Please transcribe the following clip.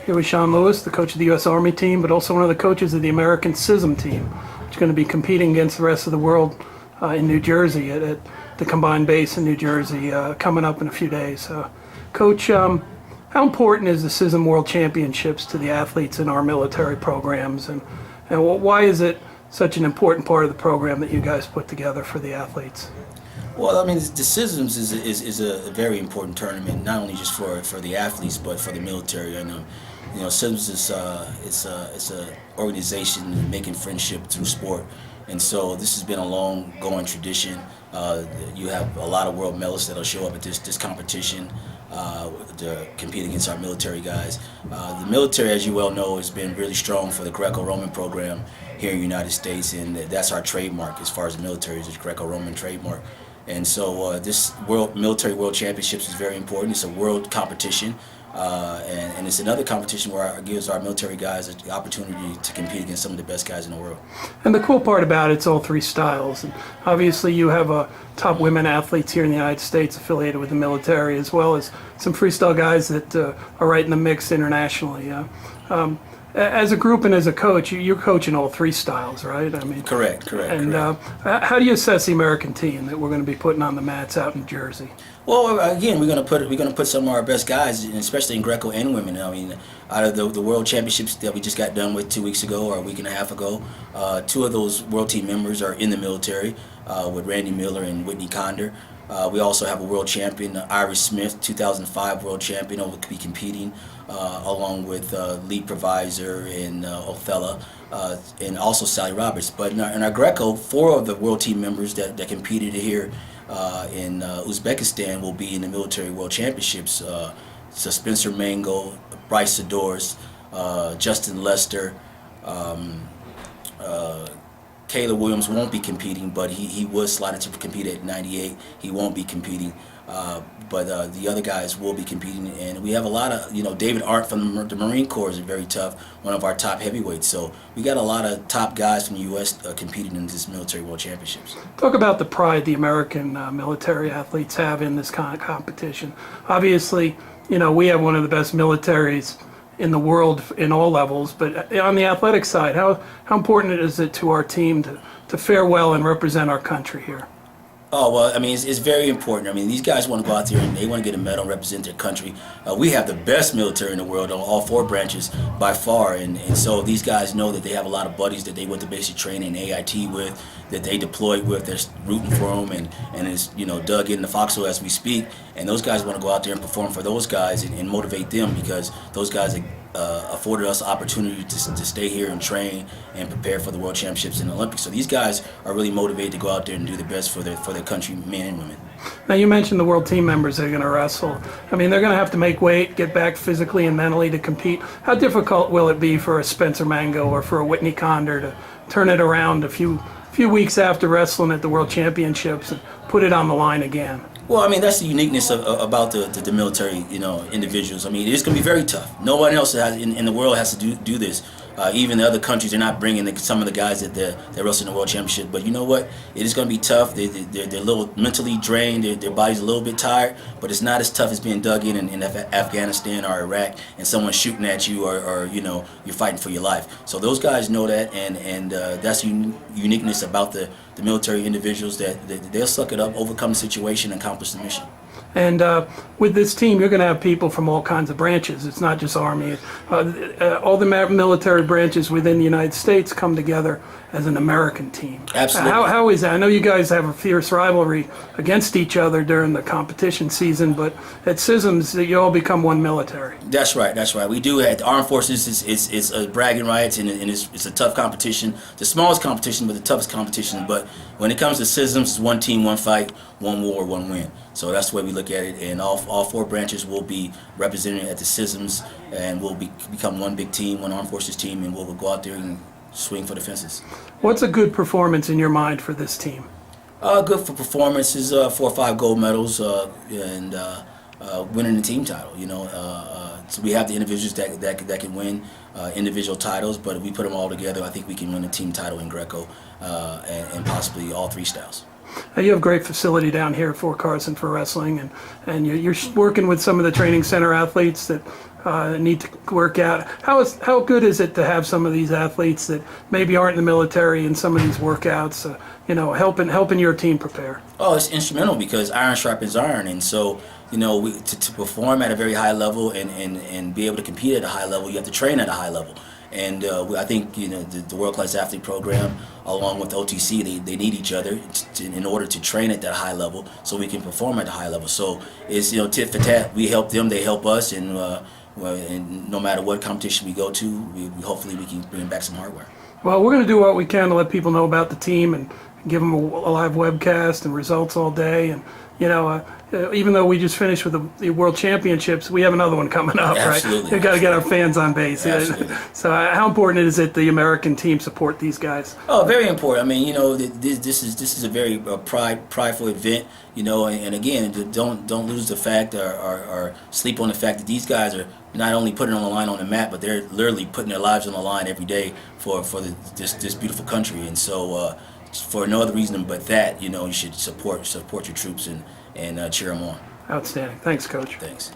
Here with Shon Lewis, the coach of the U.S. Army team, but also one of the coaches of the American CISM team, which is going to be competing against the rest of the world in New Jersey at the combined base in New Jersey coming up in a few days. Coach, how important is the CISM World Championships to the athletes in our military programs, and why is it such an important part of the program that you guys put together for the athletes? Well, I mean, the CISMs is a very important tournament, not only just for the athletes, but for the military. And you know, CISMs is it's a organization making friendship through sport, and so this has been a long-going tradition. You have a lot of world medalists that'll show up at this competition to compete against our military guys. The military, as you well know, has been really strong for the Greco-Roman program here in the United States, and that's our trademark as far as the military is, the Greco-Roman trademark. And so this military world championships is very important. It's a world competition, and it's another competition where it gives our military guys the opportunity to compete against some of the best guys in the world. And the cool part about it's all three styles. And obviously you have top women athletes here in the United States affiliated with the military, as well as some freestyle guys that are right in the mix internationally. As a group and as a coach, you're coaching all three styles, right? I mean, Correct. And how do you assess the American team that we're going to be putting on the mats out in Jersey? Well, again, we're going to put some of our best guys, especially in Greco and women. I mean, out of the World Championships that we just got done with 2 weeks ago or a week and a half ago, two of those world team members are in the military, with Randy Miller and Whitney Condor. We also have a world champion, Iris Smith, 2005 world champion, who will be competing along with Lee Provisor and Othello, and also Sally Roberts. But in our Greco, 4 of the world team members that competed here in Uzbekistan will be in the military world championships. So Spencer Mango, Bryce Sadors, Justin Lester, Caleb Williams won't be competing, but he was slotted to compete at 98. He won't be competing, but the other guys will be competing. And we have a lot of, David Arndt from the Marine Corps is very tough, one of our top heavyweights. So we got a lot of top guys from the U.S. Competing in this military world championships. Talk about the pride the American military athletes have in this kind of competition. Obviously, we have one of the best militaries in the world in all levels, but on the athletic side, how important is it to our team to fare well and represent our country here? Oh, well, I mean, it's very important. I mean, these guys want to go out there and they want to get a medal and represent their country. We have the best military in the world on all 4 branches by far, and so these guys know that they have a lot of buddies that they went to basic training, AIT with, that they deployed with. They're rooting for them, and is dug in the foxhole as we speak. And those guys want to go out there and perform for those guys and motivate them, because those guys afforded us opportunity to stay here and train and prepare for the World Championships and the Olympics. So these guys are really motivated to go out there and do the best for their country, men and women. Now, you mentioned the world team members that are going to wrestle. I mean, they're going to have to make weight, get back physically and mentally to compete. How difficult will it be for a Spencer Mango or for a Whitney Condor to turn it around a few weeks after wrestling at the World Championships and put it on the line again? Well, I mean, that's the uniqueness about the military, individuals. I mean, it's going to be very tough. No one else in the world has to do this. Even the other countries are not bringing some of the guys that wrestle in the World Championship. But you know what? It is going to be tough. They're a little mentally drained. Their body's a little bit tired. But it's not as tough as being dug in Afghanistan or Iraq and someone shooting at you or you're fighting for your life. So those guys know that, and that's the uniqueness about the military individuals, that they'll suck it up, overcome the situation, and accomplish the mission. And with this team, you're going to have people from all kinds of branches. It's not just Army. All the military branches within the United States come together as an American team. Absolutely. How is that? I know you guys have a fierce rivalry against each other during the competition season, but at CISMs, you all become one military. That's right. We do. At the Armed Forces, it's bragging rights, and it's a tough competition. The smallest competition, but the toughest competition. But when it comes to CISMs, it's one team, one fight, one war, one win. So that's the way we look at it, and all 4 branches will be represented at the CISMs, and we'll become one big team, one Armed Forces team, and we'll go out there and swing for the fences. What's a good performance in your mind for this team? Good for performance is 4 or 5 gold medals and winning the team title. So we have the individuals that can win individual titles, but if we put them all together, I think we can win a team title in Greco and possibly all 3 styles. You have a great facility down here at Fort Carson for wrestling, and you're working with some of the training center athletes that need to work out. How good is it to have some of these athletes that maybe aren't in the military in some of these workouts, helping your team prepare? Oh, it's instrumental because iron sharpens iron, and so to perform at a very high level and be able to compete at a high level, you have to train at a high level. And I think the World Class Athlete Program, along with OTC, they need each other in order to train at that high level, so we can perform at a high level. So it's tit for tat. We help them, they help us, and no matter what competition we go to, hopefully we can bring back some hardware. Well, we're going to do what we can to let people know about the team and give them a live webcast and results all day. And even though we just finished with the World Championships, we have another one coming up, Absolutely. right? We've got to get our fans on base. Absolutely. So how important is it the American team support these guys? Oh, very important. I mean, this is a very prideful event. And again, don't lose the fact or sleep on the fact that these guys are not only putting it on the line on the map, but they're literally putting their lives on the line every day for this beautiful country. And so, for no other reason but that, you should support your troops and cheer them on. Outstanding. Thanks, Coach. Thanks.